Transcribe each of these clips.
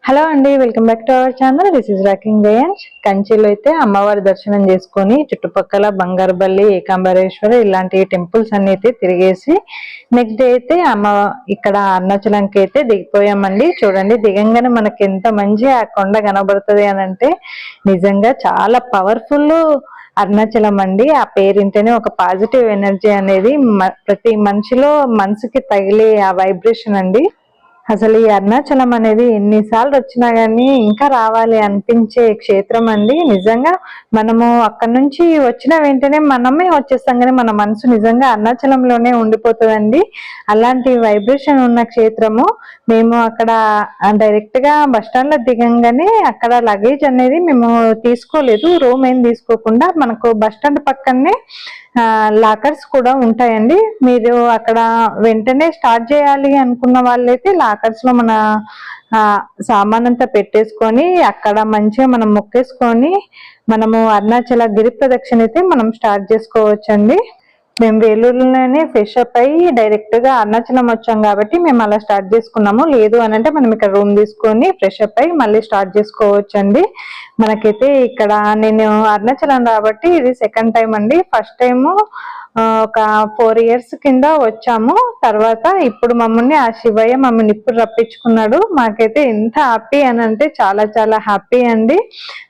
Hello అండి, welcome back to our channel. This is rocking range. కంచిలో అయితే అమ్మవారి దర్శనం చేసుకొని చుట్టుపక్కల బంగారుపల్లి, ఏకాంబరేశ్వర ఇలాంటి టెంపుల్స్ అన్ని అయితే తిరిగేసి నెక్స్ట్ డే అయితే ఇక్కడ అరుణాచలంకి అయితే దిగిపోయామండి. చూడండి, దిగంగానే మనకి ఎంత మంచి ఆ కొండ కనబడుతుంది అని అంటే నిజంగా చాలా పవర్ఫుల్ అరుణాచలం అండి. ఆ పేరింటేనే ఒక పాజిటివ్ ఎనర్జీ అనేది ప్రతి మనిషిలో మనసుకి తగిలే ఆ వైబ్రేషన్ అండి. అసలు ఈ అరుణాచలం అనేది ఎన్నిసార్లు వచ్చినా గానీ ఇంకా రావాలి అనిపించే క్షేత్రం అండి. నిజంగా మనము అక్కడ నుంచి వచ్చిన వెంటనే మనమే వచ్చేస్తాం, కానీ మన మనసు నిజంగా అరుణాచలంలోనే ఉండిపోతుందండి. అలాంటి వైబ్రేషన్ ఉన్న క్షేత్రము. మేము అక్కడ డైరెక్ట్ గా బస్ స్టాండ్ లో దిగంగానే అక్కడ లగేజ్ అనేది మేము తీసుకోలేదు. రూమ్ ఏం తీసుకోకుండా మనకు బస్ స్టాండ్ పక్కనే లాకర్స్ కూడా ఉంటాయండి. మీరు అక్కడ వెంటనే స్టార్ట్ చేయాలి అనుకున్న వాళ్ళైతే లాకర్స్ లో మన సామాన్ అంతా పెట్టేసుకొని అక్కడ మంచిగా మనం మొక్కేసుకొని మనము అరుణాచల గిరి ప్రదక్షిణ అయితే మనం స్టార్ట్ చేసుకోవచ్చండి. మేము వేలూరులోనే ఫ్రెష్ అప్ అయ్యి డైరెక్ట్ గా అరుణాచలం వచ్చాం కాబట్టి మేము అలా స్టార్ట్ చేసుకున్నాము. లేదు అని అంటే మనం ఇక్కడ రూమ్ తీసుకొని ఫ్రెష్ అప్ అయ్యి మళ్ళీ స్టార్ట్ చేసుకోవచ్చండి. మనకైతే ఇక్కడ నేను అరుణాచలం కాబట్టి ఇది సెకండ్ టైం అండి. ఫస్ట్ టైము ఒక 4 years కింద వచ్చాము. తర్వాత ఇప్పుడు మమ్మల్ని ఆ శివయ్య మమ్మల్ని ఇప్పుడు రప్పించుకున్నాడు. మాకైతే ఎంత హ్యాపీ అని అంటే చాలా చాలా హ్యాపీ అండి.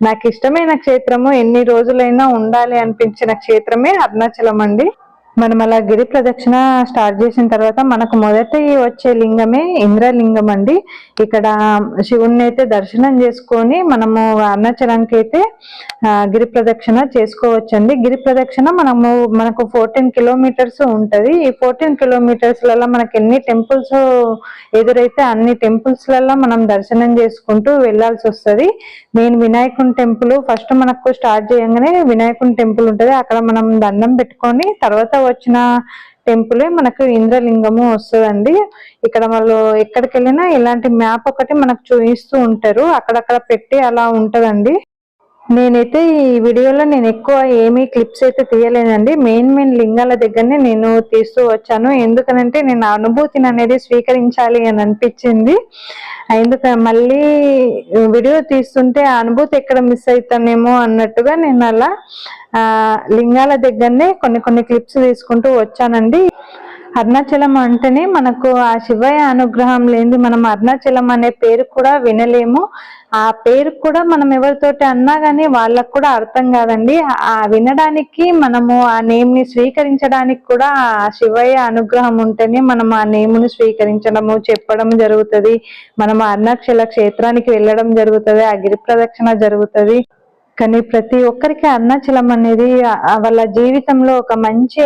నాకు ఇష్టమైన క్షేత్రము, ఎన్ని రోజులైనా ఉండాలి అనిపించిన క్షేత్రమే అరుణాచలం అండి. మనం అలా గిరి ప్రదక్షిణ స్టార్ట్ చేసిన తర్వాత మనకు మొదటి వచ్చే లింగమే ఇంద్రలింగం అండి. ఇక్కడ శివుణ్ణి అయితే దర్శనం చేసుకొని మనము అరుణాచలంకి అయితే గిరి ప్రదక్షిణ చేసుకోవచ్చండి. గిరి ప్రదక్షిణ మనకు 14 kilometers ఉంటది. ఈ 14 kilometers లలో మనకి ఎన్ని టెంపుల్స్ ఎదురైతే అన్ని టెంపుల్స్ లలో మనం దర్శనం చేసుకుంటూ వెళ్లాల్సి వస్తుంది. మెయిన్ వినాయకుని టెంపుల్ ఫస్ట్ మనకు స్టార్ట్ చేయగానే వినాయకుని టెంపుల్ ఉంటది. అక్కడ మనం దండం పెట్టుకొని తర్వాత వచ్చిన టెంపులే మనకు ఇంద్రలింగము వస్తుందండి. ఇక్కడ వాళ్ళు ఎక్కడికి వెళ్ళినా ఇలాంటి మ్యాప్ ఒకటి మనకు చూపిస్తూ ఉంటారు, అక్కడక్కడ పెట్టి అలా ఉంటదండి. నేనైతే ఈ వీడియోలో నేను ఎక్కువ ఏమీ క్లిప్స్ అయితే తీయలేదండి. మెయిన్ లింగాల దగ్గరనే నేను తీస్తూ వచ్చాను. ఎందుకనంటే నేను అనుభూతిని అనేది స్వీకరించాలి అని అనిపించింది. మళ్ళీ వీడియో తీస్తుంటే ఆ అనుభూతి ఎక్కడ మిస్ అవుతానేమో అన్నట్టుగా నేను అలా లింగాల దగ్గరనే కొన్ని క్లిప్స్ తీసుకుంటూ వచ్చానండి. అరుణాచలం అంటేనే మనకు ఆ శివయ్య అనుగ్రహం లేనిది మనం అరుణాచలం అనే పేరు కూడా వినలేము. ఆ పేరు కూడా మనం ఎవరితోటి అన్నా కానీ వాళ్ళకు కూడా అర్థం కాదండి. ఆ వినడానికి మనము ఆ నేమ్ ని స్వీకరించడానికి కూడా ఆ శివయ్య అనుగ్రహం ఉంటేనే మనం ఆ నేముని స్వీకరించడము చెప్పడం జరుగుతుంది. మనం అరుణాచల క్షేత్రానికి వెళ్ళడం జరుగుతుంది, ఆ గిరి ప్రదక్షిణ జరుగుతుంది. కానీ ప్రతి ఒక్కరికి అరుణాచలం అనేది వాళ్ళ జీవితంలో ఒక మంచి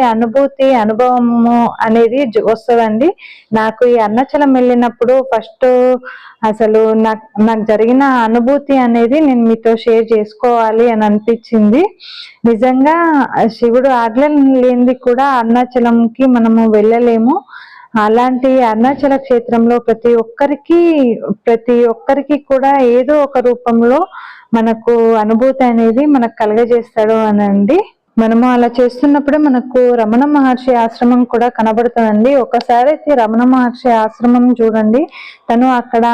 అనుభవము అనేది వస్తుందండి. నాకు ఈ అరుణాచలం వెళ్ళినప్పుడు ఫస్ట్ అసలు నాకు జరిగిన అనుభూతి అనేది నేను మీతో షేర్ చేసుకోవాలి అని అనిపించింది. నిజంగా శివుడు ఆజ్ఞ లేనిది కూడా అరుణాచలంకి మనము వెళ్ళలేము. అలాంటి అరుణాచల క్షేత్రంలో ప్రతి ఒక్కరికి కూడా ఏదో ఒక రూపంలో మనకు అనుభూతి అనేది మనకు కలగజేస్తాడు అనండి. మనము అలా చేస్తున్నప్పుడే మనకు రమణ మహర్షి ఆశ్రమం కూడా కనబడుతుందండి. ఒకసారి అయితే రమణ మహర్షి ఆశ్రమం చూడండి, తను అక్కడ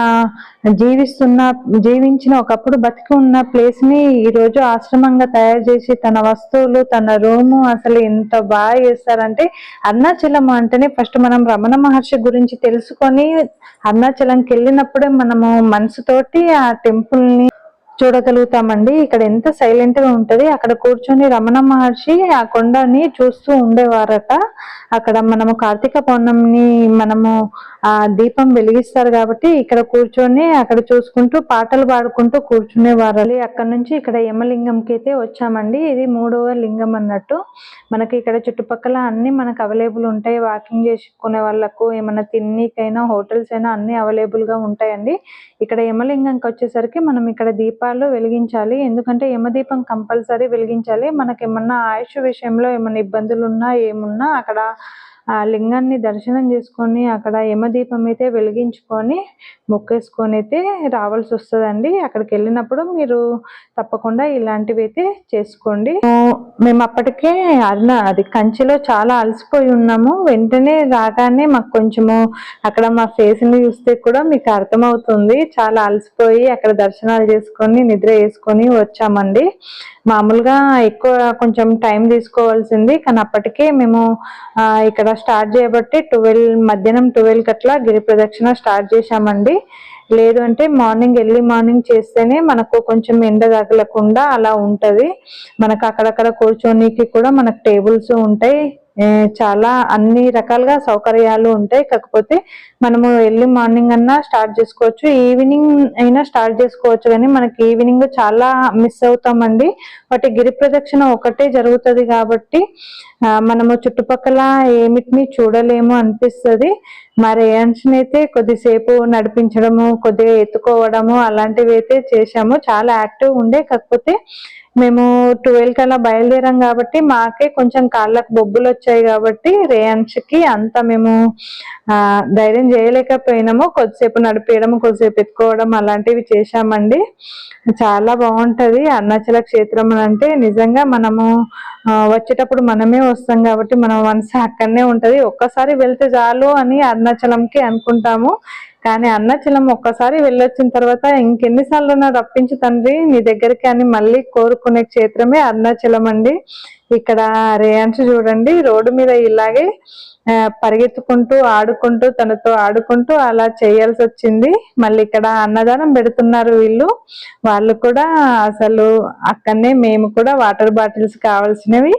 జీవించిన ఒకప్పుడు బతికి ఉన్న ప్లేస్ ని ఈ రోజు ఆశ్రమంగా తయారు చేసి తన వస్తువులు తన రూము అసలు ఎంత బాగా చేస్తారంటే, అరుణాచలం అంటేనే ఫస్ట్ మనం రమణ మహర్షి గురించి తెలుసుకొని అరుణాచలంకి వెళ్ళినప్పుడే మనము మనసుతోటి ఆ టెంపుల్ ని చూడగలుగుతామండి. ఇక్కడ ఎంత సైలెంట్ గా ఉంటది. అక్కడ కూర్చొని రమణ మహర్షి ఆ కొండని చూస్తూ ఉండేవారట. అక్కడ మనము కార్తీక పౌర్ణమిని మనము ఆ దీపం వెలిగిస్తారు కాబట్టి ఇక్కడ కూర్చొని అక్కడ చూసుకుంటూ పాటలు పాడుకుంటూ కూర్చునేవారు. అక్కడ నుంచి ఇక్కడ యమలింగంకి అయితే వచ్చామండి. ఇది 3వ లింగం అన్నట్టు. మనకి ఇక్కడ చుట్టుపక్కల అన్ని మనకు అవైలబుల్ ఉంటాయి. వాకింగ్ చేసుకునే వాళ్ళకు ఏమైనా తిన్నికైనా హోటల్స్ అయినా అన్ని అవైలబుల్ గా ఉంటాయండి. ఇక్కడ యమలింగంకి వచ్చేసరికి మనం ఇక్కడ దీపాలు వెలిగించాలి. ఎందుకంటే యమదీపం కంపల్సరీ వెలిగించాలి. మనకి ఏమన్నా ఆయుష్ విషయంలో ఏమన్నా ఇబ్బందులు ఉన్నా ఏమున్నా అక్కడ ఆ లింగాన్ని దర్శనం చేసుకొని అక్కడ యమదీపం అయితే వెలిగించుకొని మొక్కేసుకొని అయితే రావాల్సి వస్తుందండి. అక్కడికి వెళ్ళినప్పుడు మీరు తప్పకుండా ఇలాంటివి అయితే చేసుకోండి. మేము అప్పటికే అది కంచిలో చాలా అలసిపోయి ఉన్నాము. వెంటనే రాగానే మాకు కొంచెము అక్కడ మా ఫేస్ ని చూస్తే కూడా మీకు అర్థమవుతుంది, చాలా అలసిపోయి అక్కడ దర్శనాలు చేసుకొని నిద్ర వేసుకొని వచ్చామండి. మామూలుగా ఎక్కువ కొంచెం టైం తీసుకోవాల్సింది, కానీ అప్పటికే మేము ఇక్కడ స్టార్ట్ చేయబట్టి మధ్యాహ్నం 12 అట్లా గిరి ప్రదక్షిణ స్టార్ట్ చేశామండి. లేదు అంటే ఎర్లీ మార్నింగ్ చేస్తేనే మనకు కొంచెం ఎండ తగలకుండా అలా ఉంటది. మనకు అక్కడక్కడ కూర్చోనికి కూడా మనకు టేబుల్స్ ఉంటాయి, చాలా అన్ని రకాలుగా సౌకర్యాలు ఉంటాయి. కాకపోతే మనము ఎర్లీ మార్నింగ్ అన్నా స్టార్ట్ చేసుకోవచ్చు, ఈవినింగ్ అయినా స్టార్ట్ చేసుకోవచ్చు, కానీ మనకి ఈవినింగ్ చాలా మిస్ అవుతామండి. వాటి గిరి ప్రదక్షిణ ఒకటే జరుగుతుంది కాబట్టి మనము చుట్టుపక్కల ఏమిటిని చూడలేము అనిపిస్తుంది. మరి అయితే కొద్దిసేపు నడిపించడము, కొద్దిగా ఎత్తుకోవడము అలాంటివి అయితే చేశాము. చాలా యాక్టివ్ ఉండే, కాకపోతే మేము 12 అలా బయలుదేరాం కాబట్టి మాకే కొంచెం కాళ్ళకు బొబ్బులు వచ్చాయి కాబట్టి రేయాన్స్కి అంత మేము ధైర్యం చేయలేకపోయినాము. కొద్దిసేపు నడిపేయడం, కొద్దిసేపు ఎత్తుకోవడం అలాంటివి చేశామండి. చాలా బాగుంటది అరుణాచల క్షేత్రం అంటే. నిజంగా మనము వచ్చేటప్పుడు మనమే వస్తాం కాబట్టి మనం మనసు అక్కడనే ఉంటది. ఒక్కసారి వెళ్తే చాలు అని అరుణాచలంకి అనుకుంటాము, కానీ అరుణాచలం ఒక్కసారి వెళ్ళొచ్చిన తర్వాత ఇంకెన్నిసార్లు రప్పించు తండ్రి నీ దగ్గరికి అని మళ్ళీ కోరుకునే క్షేత్రమే అరుణాచలం అండి. ఇక్కడ రేయాన్స్ చూడండి రోడ్డు మీద ఇలాగే పరిగెత్తుకుంటూ ఆడుకుంటూ తనతో ఆడుకుంటూ అలా చేయాల్సి వచ్చింది. మళ్ళీ ఇక్కడ అన్నదానం పెడుతున్నారు వాళ్ళు కూడా. అసలు అక్కడనే మేము కూడా వాటర్ బాటిల్స్ కావాల్సినవి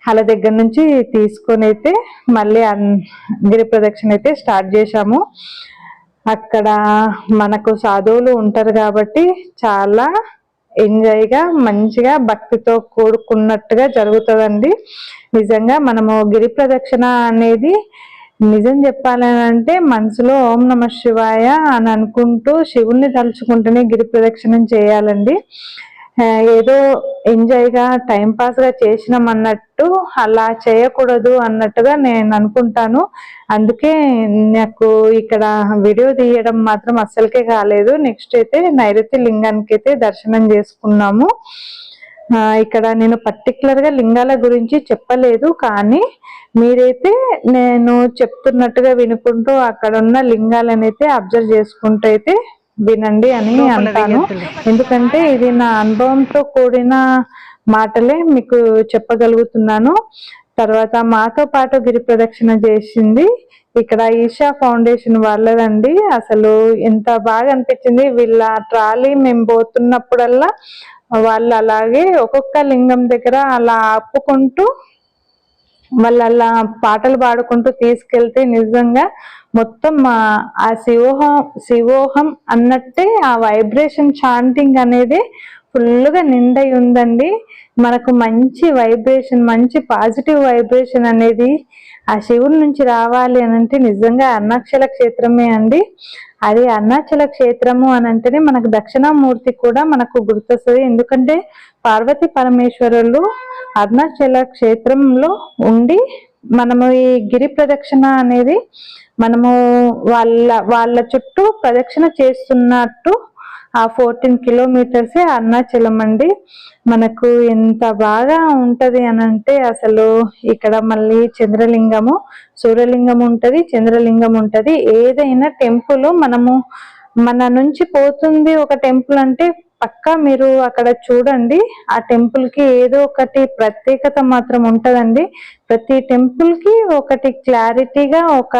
వాళ్ళ దగ్గర నుంచి తీసుకొని అయితే మళ్ళీ గిరి ప్రదక్షిణ అయితే స్టార్ట్ చేశాము. అక్కడ మనకు సాధువులు ఉంటారు కాబట్టి చాలా ఎంజాయ్గా మంచిగా భక్తితో కూడుకున్నట్టుగా జరుగుతుందండి. నిజంగా మనము గిరి ప్రదక్షిణ అనేది నిజం చెప్పాలంటే మనసులో ఓం నమ శివాయ అని అనుకుంటూ శివుణ్ణి తలుచుకుంటూనే గిరి ప్రదక్షిణం చేయాలండి. ఏదో ఎంజాయ్గా టైంపాస్గా చేసినాం అన్నట్టు అలా చేయకూడదు అన్నట్టుగా నేను అనుకుంటాను. అందుకే నాకు ఇక్కడ వీడియో తీయడం మాత్రం అస్సలకే కాలేదు. నెక్స్ట్ అయితే నైరుతి లింగానికి అయితే దర్శనం చేసుకున్నాము. ఇక్కడ నేను పర్టికులర్గా లింగాల గురించి చెప్పలేదు, కానీ మీరైతే నేను చెప్తున్నట్టుగా వినుకుంటూ అక్కడ ఉన్న లింగాలను అయితే అబ్జర్వ్ చేసుకుంటూ అయితే వినండి అని అంటాను. ఎందుకంటే ఇది నా అనుభవంతో కూడిన మాటలే మీకు చెప్పగలుగుతున్నాను. తర్వాత మాతో పాటు గిరి ప్రదక్షిణ చేసింది ఇక్కడ ఈషా ఫౌండేషన్ వాళ్ళదండి. అసలు ఎంత బాగా అనిపించింది. వీళ్ళ ట్రాలీ మేము పోతున్నప్పుడల్లా వాళ్ళు అలాగే ఒక్కొక్క లింగం దగ్గర అలా ఆపుకుంటూ వాళ్ళు అలా పాటలు పాడుకుంటూ తీసుకెళ్తే నిజంగా మొత్తం ఆ శివోహం అన్నట్టే ఆ వైబ్రేషన్ చాంటింగ్ అనేది ఫుల్గా నిండై ఉందండి. మనకు మంచి వైబ్రేషన్, మంచి పాజిటివ్ వైబ్రేషన్ అనేది ఆ శివుడి నుంచి రావాలి అని అంటే నిజంగా అరుణాచల క్షేత్రమే అండి. అది అరుణాచల క్షేత్రము అని అంటేనే మనకు దక్షిణామూర్తి కూడా మనకు గుర్తొస్తుంది. ఎందుకంటే పార్వతీ పరమేశ్వరులు అరుణాచల క్షేత్రంలో ఉండి మనము ఈ గిరి ప్రదక్షిణ అనేది మనము వాళ్ళ చుట్టూ ప్రదక్షిణ చేస్తున్నట్టు ఆ 14 కిలోమీటర్సే అరుణాచలం అండి. మనకు ఎంత బాగా ఉంటది అని అంటే అసలు ఇక్కడ మళ్ళీ చంద్రలింగము, సూర్యలింగం ఉంటది, చంద్రలింగం ఉంటది. ఏదైనా టెంపుల్ మన నుంచి పోతుంది ఒక టెంపుల్ అంటే పక్కా మీరు అక్కడ చూడండి, ఆ టెంపుల్ కి ఏదో ఒకటి ప్రత్యేకత మాత్రం ఉంటదండి. ప్రతి టెంపుల్ కి ఒకటి క్లారిటీగా ఒక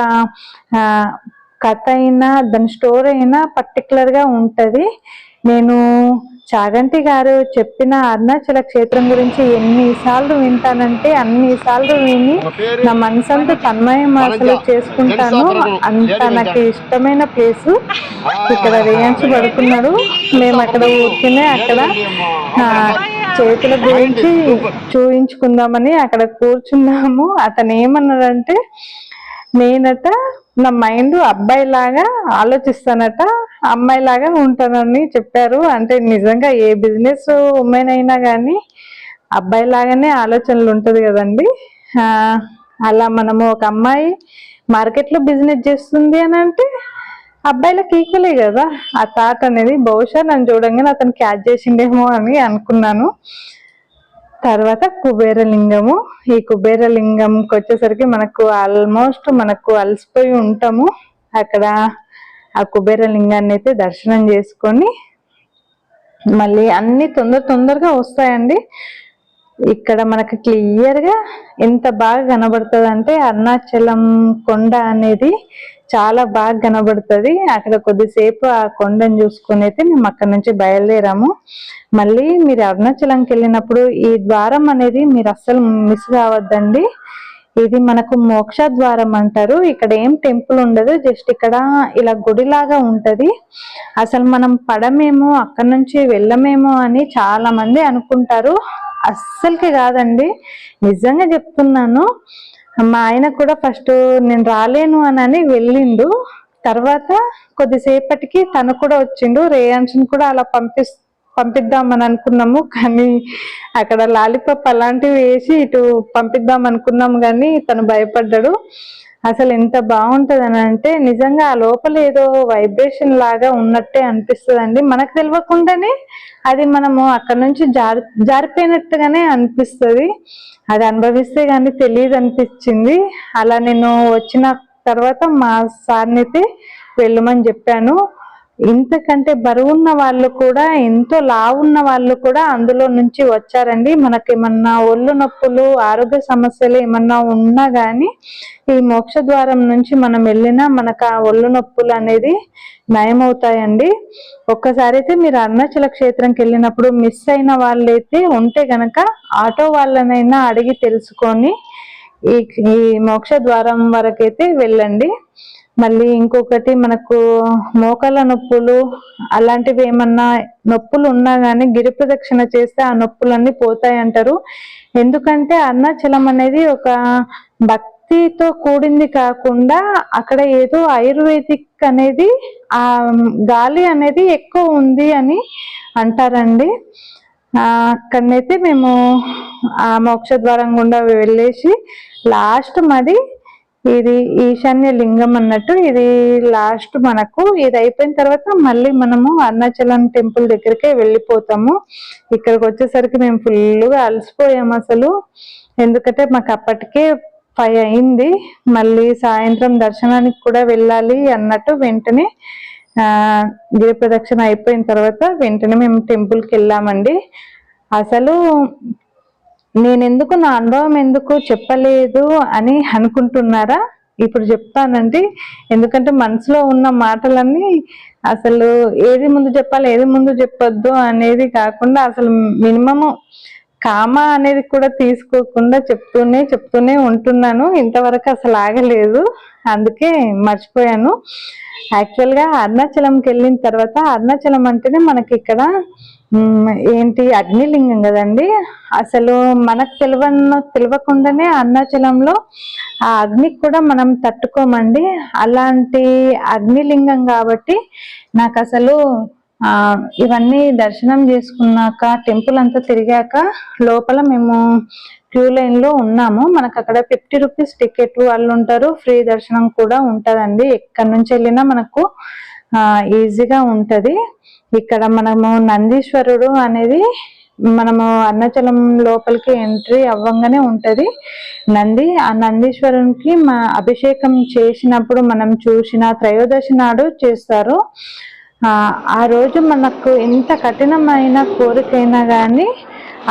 కథ అయినా దాని స్టోరీ అయినా పర్టికులర్ గా ఉంటది. నేను చాగంటి గారు చెప్పిన అరుణాచల క్షేత్రం గురించి ఎన్నిసార్లు వింటానంటే అన్నిసార్లు విని నా మనసంతా తన్మయం అసలు చేసుకుంటాను. అంత నాకు ఇష్టమైన ప్లేసు. ఇక్కడ రేయాన్స్ పడుతున్నాడు, మేము అక్కడ ఊరికినే అక్కడ చేతుల గురించి చూయించుకుందామని అక్కడ కూర్చున్నాము. అతను ఏమన్నాడంటే నేనట నా మైండ్ అబ్బాయిలాగా ఆలోచిస్తానట, అమ్మాయిలాగా ఉంటానని చెప్పారు. అంటే నిజంగా ఏ బిజినెస్ ఉమెన్ అయినా కానీ అబ్బాయిలాగానే ఆలోచనలు ఉంటది కదండి. అలా మనము ఒక అమ్మాయి మార్కెట్లో బిజినెస్ చేస్తుంది అని అంటే అబ్బాయిలకు ఈక్వలే కదా ఆ థాట్ అనేది. బహుశా నన్ను చూడంగానే అతను క్యాచ్ చేసిండేమో అని అనుకున్నాను. తర్వాత కుబేరలింగము. ఈ కుబేరలింగంకి వచ్చేసరికి మనకు ఆల్మోస్ట్ మనకు అలసిపోయి ఉంటాము. అక్కడ ఆ కుబేరలింగాన్ని అయితే దర్శనం చేసుకొని మళ్ళీ అన్ని తొందరగా వస్తాయండి. ఇక్కడ మనకి క్లియర్ గా ఎంత బాగా కనబడుతుంది అంటే అరుణాచలం కొండ అనేది చాలా బాగా కనబడుతుంది. అక్కడ కొద్దిసేపు ఆ కొండను చూసుకొని అయితే మేము అక్కడ నుంచి బయలుదేరాము. మళ్ళీ మీరు అరుణాచలంకి వెళ్ళినప్పుడు ఈ ద్వారం అనేది మీరు అస్సలు మిస్ కావద్దండి. ఇది మనకు మోక్ష ద్వారం అంటారు. ఇక్కడ ఏం టెంపుల్ ఉండదు, జస్ట్ ఇక్కడ ఇలా గుడిలాగా ఉంటది. అసలు మనం పడమేమో అక్కడ నుంచి వెళ్ళమేమో అని చాలా మంది అనుకుంటారు. అస్సలకి కాదండి, నిజంగా చెప్తున్నాను. మా ఆయన కూడా ఫస్ట్ నేను రాలేను అని వెళ్ళిండు. తర్వాత కొద్దిసేపటికి తను కూడా వచ్చిండు. రేయాన్స్ని కూడా అలా పంపిద్దామని అనుకున్నాము, కానీ అక్కడ లాలీపాప్ అలాంటివి వేసి ఇటు పంపిద్దాం అనుకున్నాము, కానీ తను భయపడ్డాడు. అసలు ఎంత బాగుంటది అని అంటే నిజంగా ఆ లోపల ఏదో వైబ్రేషన్ లాగా ఉన్నట్టే అనిపిస్తుందండి. మనకు తెలియకుండానే అది మనము అక్కడ నుంచి జారిపోయినట్టుగానే అనిపిస్తుంది. అది అనుభవిస్తే కానీ తెలియదు అనిపించింది. అలా నేను వచ్చిన తర్వాత మా సార్ని అయితే వెళ్ళమని చెప్పాను. ఇంతకంటే బరువున్న వాళ్ళు కూడా, ఎంతో లావున్న వాళ్ళు కూడా అందులో నుంచి వచ్చారండి. మనకి ఏమన్నా ఒళ్ళు నొప్పులు, ఆరోగ్య సమస్యలు ఏమన్నా ఉన్నా కానీ ఈ మోక్ష ద్వారం నుంచి మనం వెళ్ళినా మనకు ఆ ఒళ్ళు నొప్పులు అనేది నయమవుతాయండి. ఒక్కసారి అయితే మీరు అరుణాచల క్షేత్రంకి వెళ్ళినప్పుడు మిస్ అయిన వాళ్ళైతే ఉంటే గనక ఆటో వాళ్ళనైనా అడిగి తెలుసుకొని ఈ మోక్ష ద్వారం వరకైతే వెళ్ళండి. మళ్ళీ ఇంకొకటి, మనకు మోకాళ్ళ నొప్పులు అలాంటివి ఏమన్నా నొప్పులు ఉన్నా కానీ గిరి ప్రదక్షిణ చేస్తే ఆ నొప్పులన్నీ పోతాయి అంటారు. ఎందుకంటే అరుణాచలం అనేది ఒక భక్తితో కూడింది కాకుండా అక్కడ ఏదో ఆయుర్వేదిక్ అనేది ఆ గాలి అనేది ఎక్కువ ఉంది అని అంటారండి. అక్కడనైతే మేము ఆ మోక్ష ద్వారం గుండా వెళ్ళేసి లాస్ట్ మాది ఇది ఈశాన్య లింగం అన్నట్టు, ఇది లాస్ట్ మనకు. ఇది అయిపోయిన తర్వాత మళ్ళీ మనము అరుణాచలం టెంపుల్ దగ్గరికే వెళ్ళిపోతాము. ఇక్కడికి వచ్చేసరికి మేము ఫుల్గా అలసిపోయాము అసలు. ఎందుకంటే మాకు అప్పటికే 5 అయింది. మళ్ళీ సాయంత్రం దర్శనానికి కూడా వెళ్ళాలి అన్నట్టు వెంటనే గిరి ప్రదక్షిణ అయిపోయిన తర్వాత వెంటనే మేము టెంపుల్కి వెళ్ళామండి. అసలు నేనెందుకు, నా అనుభవం ఎందుకు చెప్పలేదు అని అనుకుంటున్నారా? ఇప్పుడు చెప్తానండి. ఎందుకంటే మనసులో ఉన్న మాటలన్నీ అసలు ఏది ముందు చెప్పాలి ఏది ముందు చెప్పొద్దు అనేది కాకుండా అసలు మినిమము కామా అనేది కూడా తీసుకోకుండా చెప్తూనే ఉంటున్నాను. ఇంతవరకు అసలు ఆగలేదు, అందుకే మర్చిపోయాను. యాక్చువల్గా అరుణాచలంకి వెళ్ళిన తర్వాత, అరుణాచలం అంటేనే మనకి ఇక్కడ ఏంటి అగ్నిలింగం కదండి. అసలు మనకు తెలియకుండానే అరుణాచలంలో ఆ అగ్నికి కూడా మనం తట్టుకోమండి. అలాంటి అగ్నిలింగం కాబట్టి నాకు అసలు ఇవన్నీ దర్శనం చేసుకున్నాక టెంపుల్ అంతా తిరిగాక లోపల మేము క్యూ లైన్ లో ఉన్నాము. మనకు అక్కడ 50 రూపీస్ టికెట్ వాళ్ళు ఉంటారు, ఫ్రీ దర్శనం కూడా ఉంటదండి. ఎక్కడి నుంచి వెళ్ళినా మనకు ఈజీగా ఉంటది. ఇక్కడ మనము నందీశ్వరుడు అనేది మనము అరుణాచలం లోపలికి ఎంట్రీ అవ్వంగానే ఉంటది నంది. ఆ నందీశ్వరునికి మా అభిషేకం చేసినప్పుడు మనం చూసిన త్రయోదశి నాడు చేస్తారు. ఆ రోజు మనకు ఎంత కఠినమైన కోరికైనా కానీ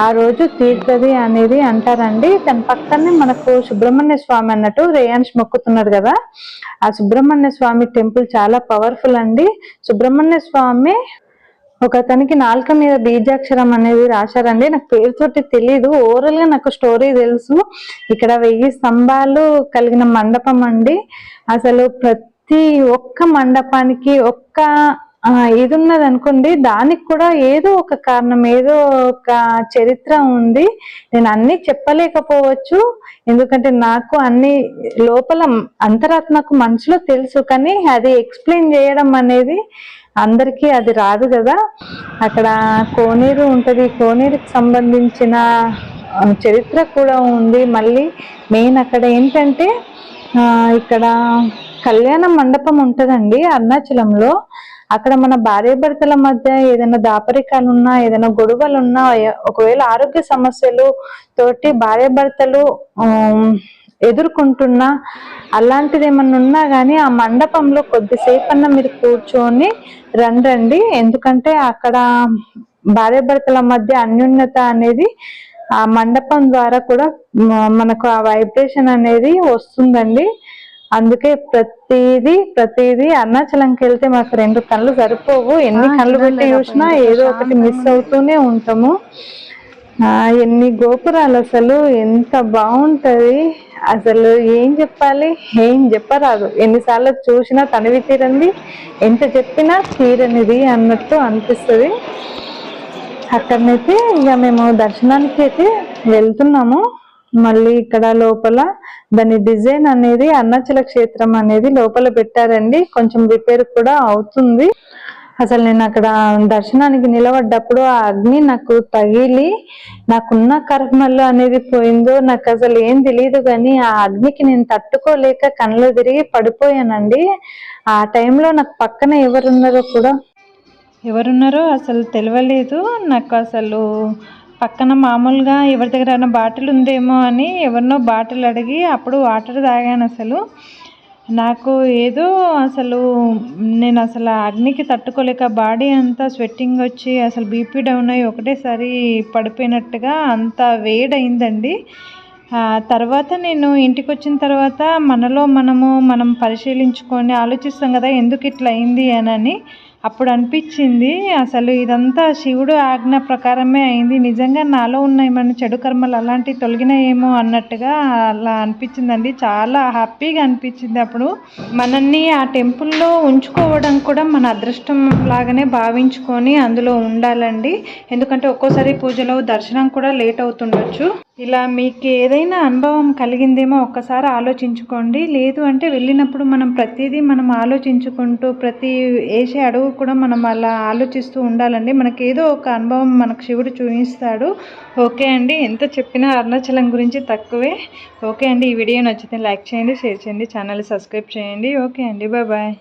ఆ రోజు తీర్థది అనేది అంటారండి. దాని పక్కనే మనకు సుబ్రహ్మణ్య స్వామి అన్నట్టు రేయాన్స్ మొక్కుతున్నారు కదా, ఆ సుబ్రహ్మణ్య స్వామి టెంపుల్ చాలా పవర్ఫుల్ అండి. సుబ్రహ్మణ్య స్వామి ఒకతనికి నాలుక మీద బీజాక్షరం అనేది రాశారండి. నాకు పేరుతోటి తెలీదు, ఓవరాల్ గా నాకు స్టోరీ తెలుసు. ఇక్కడ 1000 స్తంభాలు కలిగిన మండపం అండి. అసలు ప్రతి ఒక్క మండపానికి ఒక్క ఇది ఉన్నది అనుకోండి, దానికి కూడా ఏదో ఒక కారణం, ఏదో ఒక చరిత్ర ఉంది. నేను అన్ని చెప్పలేకపోవచ్చు, ఎందుకంటే నాకు అన్ని లోపల అంతరాత్మకు మనసులో తెలుసు, కానీ అది ఎక్స్ప్లెయిన్ చేయడం అనేది అందరికీ అది రాదు కదా. అక్కడ కోనేరు ఉంటది, కోనేరుకి సంబంధించిన చరిత్ర కూడా ఉంది. మళ్ళీ మెయిన్ అక్కడ ఏంటంటే ఇక్కడ కళ్యాణ మండపం ఉంటుందండి అరుణాచలంలో. అక్కడ మన భార్యాభర్తల మధ్య ఏదైనా దాపరికాలు ఉన్నా, ఏదైనా గొడవలు ఉన్నా, ఒకవేళ ఆరోగ్య సమస్యలు తోటి భార్యాభర్తలు ఎదుర్కొంటున్నా, అలాంటిది ఏమన్నా ఉన్నా కానీ ఆ మండపంలో కొద్దిసేపన్నా మీరు కూర్చొని రండి. ఎందుకంటే అక్కడ భార్యాభర్తల మధ్య అన్యోన్యత అనేది ఆ మండపం ద్వారా కూడా మనకు ఆ వైబ్రేషన్ అనేది వస్తుందండి. అందుకే ప్రతిదీ అరుణాచలంకి వెళ్తే మాకు 2 కళ్ళు సరిపోవు. ఎన్ని కళ్ళు పెట్టి చూసినా ఏదో ఒకటి మిస్ అవుతూనే ఉంటాము. ఎన్ని గోపురాలు, అసలు ఎంత బాగుంటది. అసలు ఏం చెప్పాలి, ఏం చెప్పరాదు. ఎన్నిసార్లు చూసినా తనివి తీరంది, ఎంత చెప్పినా తీరనిది అన్నట్టు అనిపిస్తుంది. అక్కడనైతే ఇక మేము దర్శనానికి అయితే వెళ్తున్నాము. మళ్ళీ ఇక్కడ లోపల దాని డిజైన్ అనేది అరుణాచల క్షేత్రం అనేది లోపల పెట్టారండి. కొంచెం రిపేర్ కూడా అవుతుంది. అసలు నేను అక్కడ దర్శనానికి నిలబడ్డప్పుడు ఆ అగ్ని నాకు తగిలి నాకున్న కర్మలు అనేది పోయిందో నాకు అసలు ఏం తెలియదు, కానీ ఆ అగ్నికి నేను తట్టుకోలేక కళ్ళు తిరిగి పడిపోయానండి. ఆ టైంలో నాకు పక్కన ఎవరున్నారో అసలు తెలియలేదు నాకు. అసలు పక్కన మామూలుగా ఎవరి దగ్గర బాటిల్ ఉందేమో అని ఎవరినో బాటిల్ అడిగి అప్పుడు వాటర్ తాగాను. అసలు నాకు ఏదో నేను అసలు అగ్నికి తట్టుకోలేక బాడీ అంతా స్వెట్టింగ్ వచ్చి అసలు బీపీ డౌన్ అయ్యి ఒకటేసారి పడిపోయినట్టుగా అంత వేడైందండి. తర్వాత నేను ఇంటికి వచ్చిన తర్వాత మనం పరిశీలించుకొని ఆలోచిస్తాం కదా ఎందుకు ఇట్లా అయింది అని. అప్పుడు అనిపించింది అసలు ఇదంతా శివుడు ఆజ్ఞ ప్రకారమే అయింది. నిజంగా నాలో ఉన్న ఏమైనా చెడు కర్మలు అలాంటివి తొలగినాయేమో అన్నట్టుగా అలా అనిపించిందండి. చాలా హ్యాపీగా అనిపించింది. అప్పుడు మనల్ని ఆ టెంపుల్లో ఉంచుకోవడం కూడా మన అదృష్టం లాగానే భావించుకొని అందులో ఉండాలండి. ఎందుకంటే ఒక్కోసారి పూజలో దర్శనం కూడా లేట్ అవుతుండొచ్చు. ఇలా మీకు ఏదైనా అనుభవం కలిగిందేమో ఒక్కసారి ఆలోచించుకోండి. లేదు అంటే వెళ్ళినప్పుడు ప్రతిదీ మనం ఆలోచించుకుంటూ ప్రతి వేసే అడుగు కూడా మనం అలా ఆలోచిస్తూ ఉండాలండి. మనకి ఏదో ఒక అనుభవం మనకు శివుడు చూపిస్తాడు. ఓకే అండి, ఎంత చెప్పినా అరుణాచలం గురించి తక్కువే. ఓకే అండి, ఈ వీడియో నచ్చితే లైక్ చేయండి, షేర్ చేయండి, ఛానల్ సబ్స్క్రైబ్ చేయండి. ఓకే అండి, బాయ్.